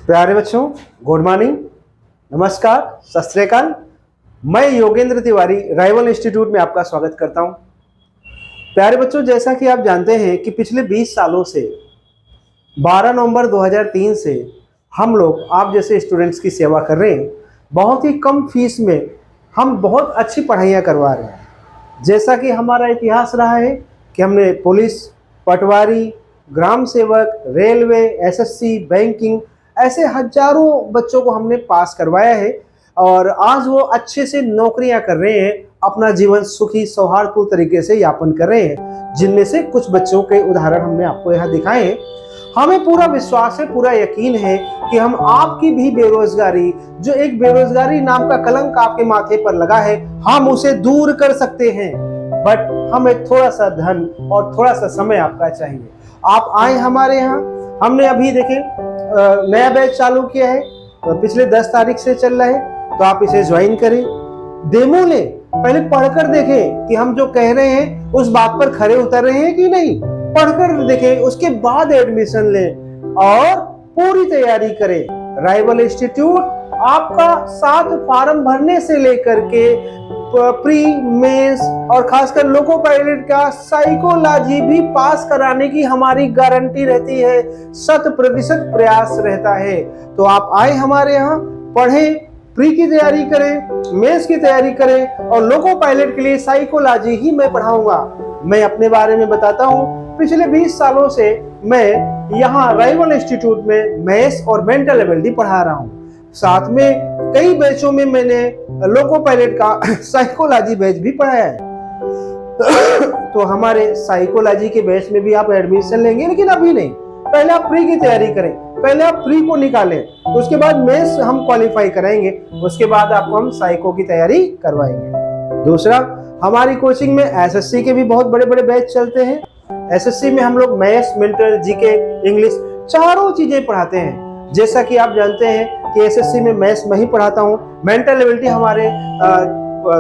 प्यारे बच्चों, good morning, नमस्कार, सत श्री अकाल। मैं योगेंद्र तिवारी राइवल इंस्टीट्यूट में आपका स्वागत करता हूं। प्यारे बच्चों, जैसा कि आप जानते हैं कि पिछले 20 सालों से 12 नवंबर 2003 से हम लोग आप जैसे स्टूडेंट्स की सेवा कर रहे हैं। बहुत ही कम फीस में हम बहुत अच्छी पढ़ाइयाँ करवा रहे हैं। जैसा कि हमारा इतिहास रहा है कि हमने पुलिस, पटवारी, ग्राम सेवक, रेलवे, एसएससी, बैंकिंग ऐसे हजारों बच्चों को हमने पास करवाया है और आज वो अच्छे से नौकरियां कर रहे हैं, अपना जीवन सुखी सौहार्दपूर्ण तरीके से यापन कर रहे हैं। जिनमें से कुछ बच्चों के उदाहरण हमने आपको यहाँ दिखाए हैं। हमें पूरा विश्वास है, पूरा यकीन है कि हम आपकी भी बेरोजगारी, जो एक बेरोजगारी नाम का कलंक आपके माथे पर लगा है, हम उसे दूर कर सकते हैं। बट हमें थोड़ा सा धन और थोड़ा सा समय आपका चाहिए। आप आए हमारे यहाँ। हमने अभी देखें नया बैच चालू किया है, तो पिछले 10 तारीख से चल रहा है, तो आप इसे ज्वाइन करें, डेमो लें, पहले पढ़कर देखें कि हम जो कह रहे हैं उस बात पर खरे उतर रहे हैं कि नहीं। पढ़कर देखें, उसके बाद एडमिशन लें और पूरी तैयारी करें। राइवल इंस्टीट्यूट आपका 7 फॉर्म भरने से लेकर के प्री, मेंस और खासकर लोको पायलट का साइकोलॉजी भी पास कराने की हमारी गारंटी रहती है। 100% प्रयास रहता है। तो आप आए हमारे यहाँ, पढ़ें, प्री की तैयारी करें, मेंस की तैयारी करें और लोको पायलट के लिए साइकोलॉजी ही मैं पढ़ाऊंगा। मैं अपने बारे में बताता हूँ। पिछले 20 सालों से मैं यहाँ राइवल इंस्टीट्यूट में मैथ्स और मेंटल एबिलिटी पढ़ा रहा हूँ। साथ में कई बैचों में मैंने लोको पायलट का साइकोलॉजी बैच भी पढ़ाया है। तो हमारे साइकोलॉजी के बैच में भी आप एडमिशन लेंगे, लेकिन अभी नहीं। पहले आप प्री की तैयारी करें, पहले आप प्री को निकालें, उसके बाद मेंस हम क्वालिफाई कराएंगे, उसके बाद आपको हम साइको की तैयारी करवाएंगे। दूसरा, हमारी कोचिंग में एसएससी के भी बहुत बड़े बड़े बैच चलते हैं। एसएससी में हम लोग मैथ्स, मेंटल, जीके, इंग्लिश चारों चीजें पढ़ाते हैं। जैसा कि आप जानते हैं कि एसएससी में मैथ्स मैं ही पढ़ाता हूँ। मेंटल एबिलिटी हमारे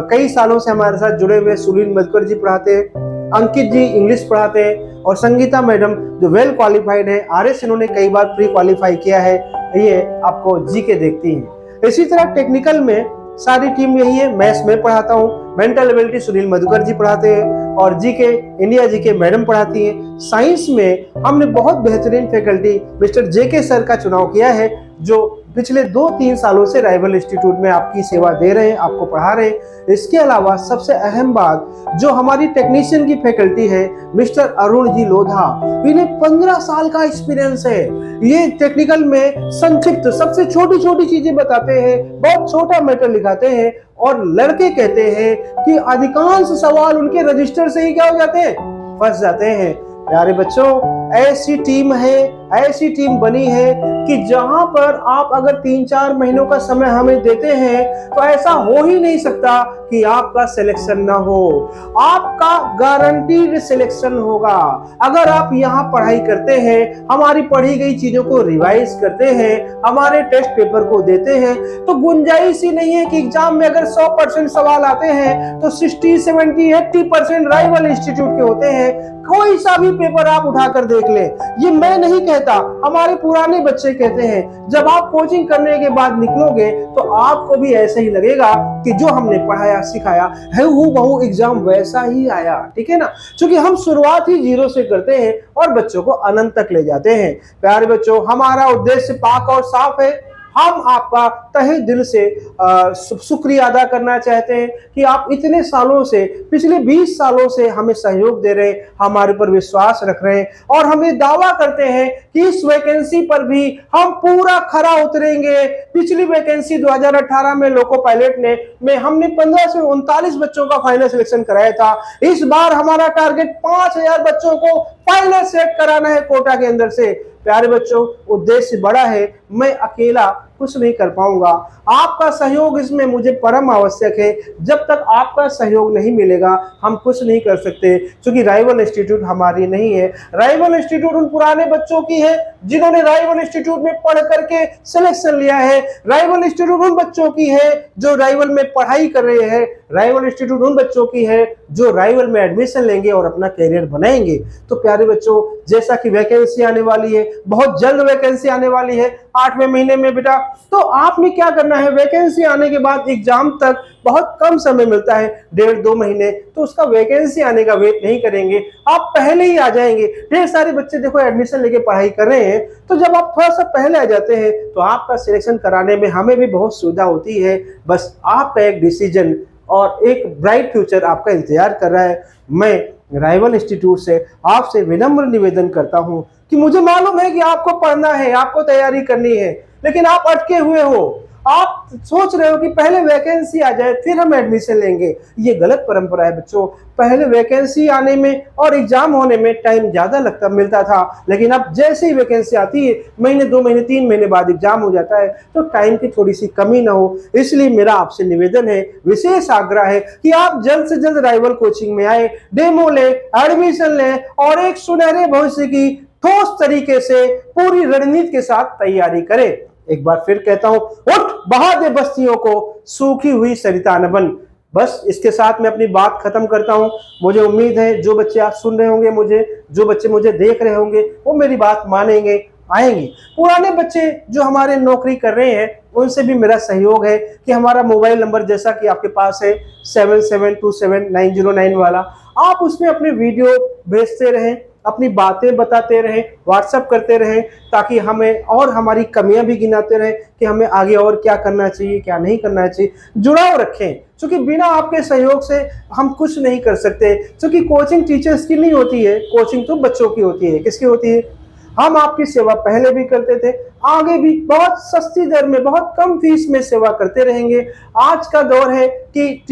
कई सालों से हमारे साथ जुड़े हुए सुनील मधुकर जी पढ़ाते हैं, अंकित जी इंग्लिश पढ़ाते हैं और संगीता मैडम जो वेल क्वालिफाइड है, आरएस इन्होंने कई बार प्री क्वालिफाई किया है, ये आपको जीके देखती हैं। इसी तरह टेक्निकल में सारी टीम यही है। मैथ्स में पढ़ाता हूँ, मेंटल एबिलिटी सुनील मधुकर जी पढ़ाते हैं और जीके इंडिया जीके मैडम पढ़ाती हैं। साइंस में हमने बहुत बेहतरीन फैकल्टी मिस्टर जेके सर का चुनाव किया है, जो पिछले 2-3 सालों से राइवल इंस्टीट्यूट में आपकी सेवा दे रहे हैं, आपको पढ़ा रहे हैं। इसके अलावा सबसे अहम बात, जो हमारी टेक्नीशियन की फैकल्टी है मिस्टर अरुण जी लोधा, इन्हें 15 साल का एक्सपीरियंस है। ये टेक्निकल में संक्षिप्त सबसे छोटी छोटी चीजें बताते हैं, बहुत छोटा मैटर लिखाते हैं और लड़के कहते हैं कि अधिकांश सवाल उनके रजिस्टर से ही क्या हो जाते हैं, फंस जाते हैं। प्यारे बच्चों, ऐसी टीम है, ऐसी टीम बनी है कि जहां पर आप अगर 3-4 महीनों का समय हमें देते हैं तो ऐसा हो ही नहीं सकता कि आपका सिलेक्शन ना हो। आपका गारंटीड सिलेक्शन होगा। अगर आप यहाँ पढ़ाई करते हैं, हमारी पढ़ी गई चीजों को रिवाइज करते हैं, हमारे टेस्ट पेपर को देते हैं, तो गुंजाइश ही नहीं है कि एग्जाम में अगर 100% सवाल आते हैं तो 60, 70, 80% राइवल इंस्टीट्यूट के होते हैं। कोई सा भी पेपर आप उठाकर देख ले, ये मैं नहीं कहता, हमारे पुराने बच्चे कहते हैं। जब आप कोचिंग करने के बाद निकलोगे तो आपको भी ऐसे ही लगेगा कि जो हमने पढ़ाया सिखाया है हूबहू एग्जाम वैसा ही आया। ठीक है ना, क्योंकि हम शुरुआत ही 0 से करते हैं और बच्चों को अनंत तक ले जाते हैं। प्यारे बच्चों, हमारा उद्देश्य पाक और साफ है। हम आपका तहे दिल से शुक्रिया अदा करना चाहते हैं कि आप इतने सालों से, पिछले 20 सालों से हमें सहयोग दे रहे हैं, हमारे पर विश्वास रख रहे हैं और हमें दावा करते हैं कि इस वैकेंसी पर भी हम पूरा खरा उतरेंगे। पिछली वैकेंसी 2018 में लोको पायलट में हमने 15 से 39 बच्चों का फाइनल सिलेक्शन कराया था। इस बार हमारा टारगेट 5000 बच्चों को फाइनल सेलेक्ट कराना है कोटा के अंदर से। प्यारे बच्चों, उद्देश्य बड़ा है, मैं अकेला कुछ नहीं कर पाऊंगा। आपका सहयोग इसमें मुझे परम आवश्यक है। जब तक आपका सहयोग नहीं मिलेगा हम कुछ नहीं कर सकते, क्योंकि राइवल इंस्टीट्यूट हमारी नहीं है। राइवल इंस्टीट्यूट उन पुराने बच्चों की है जिन्होंने राइवल इंस्टीट्यूट में पढ़ करके सिलेक्शन लिया है। राइवल इंस्टीट्यूट उन बच्चों की है जो राइवल में पढ़ाई कर रहे हैं। राइवल इंस्टीट्यूट उन बच्चों की है जो राइवल में एडमिशन लेंगे और अपना कैरियर बनाएंगे। तो प्यारे बच्चों, जैसा कि वैकेंसी आने वाली है, बहुत जल्द वैकेंसी आने वाली है 8वें महीने में बेटा, तो आपने क्या करना है, वैकेंसी आने के बाद एग्जाम तक बहुत कम समय मिलता है, 1.5-2 महीने, तो उसका वैकेंसी आने का वेट नहीं करेंगे, आप पहले ही आ जाएंगे। ढेर सारे बच्चे देखो एडमिशन लेके पढ़ाई कर रहे हैं, तो जब आप थोड़ा सा पहले आ जाते हैं तो आपका सिलेक्शन कराने में हमें भी बहुत सुविधा होती है। बस आपका एक डिसीजन और एक ब्राइट फ्यूचर आपका इंतजार कर रहा है। मैं राइवल इंस्टीट्यूट से आपसे विनम्र निवेदन करता हूं कि मुझे मालूम है कि आपको पढ़ना है, आपको तैयारी करनी है, लेकिन आप अटके हुए हो। आप सोच रहे हो कि पहले वैकेंसी आ जाए फिर हम एडमिशन लेंगे। ये गलत परंपरा है बच्चों। पहले वैकेंसी आने में और एग्जाम होने में टाइम ज्यादा लगता मिलता था, लेकिन अब जैसे ही वैकेंसी आती है, महीने 2 महीने 3 महीने बाद एग्जाम हो जाता है, तो टाइम की थोड़ी सी कमी ना हो। इसलिए मेरा आपसे निवेदन है, विशेष आग्रह है कि आप जल्द से जल्द राइवल कोचिंग में आए, डेमो ले, एडमिशन ले और एक सुनहरे भविष्य की ठोस तरीके से पूरी रणनीति के साथ तैयारी करें। एक बार फिर कहता हूं, उठ बहा दे बस्तियों को, सूखी हुई सरिता न बन। बस इसके साथ मैं अपनी बात खत्म करता हूं। मुझे उम्मीद है जो बच्चे आज सुन रहे होंगे मुझे, जो बच्चे मुझे देख रहे होंगे, वो मेरी बात मानेंगे, आएंगे। पुराने बच्चे जो हमारे नौकरी कर रहे हैं, उनसे भी मेरा सहयोग है कि हमारा मोबाइल नंबर जैसा कि आपके पास है 77279091 वाला, आप उसमें अपने वीडियो भेजते रहें, अपनी बातें बताते रहें, व्हाट्सएप करते रहें, ताकि हमें और हमारी कमियां भी गिनाते रहें कि हमें आगे और क्या करना चाहिए, क्या नहीं करना चाहिए। जुड़ाव रखें, क्योंकि बिना आपके सहयोग से हम कुछ नहीं कर सकते। क्योंकि कोचिंग टीचर्स की नहीं होती है, कोचिंग तो बच्चों की होती है। किसकी होती है? हम आपकी सेवा पहले भी करते थे, आगे भी बहुत सस्ती दर में, बहुत कम फीस में सेवा करते रहेंगे। आज का दौर है कि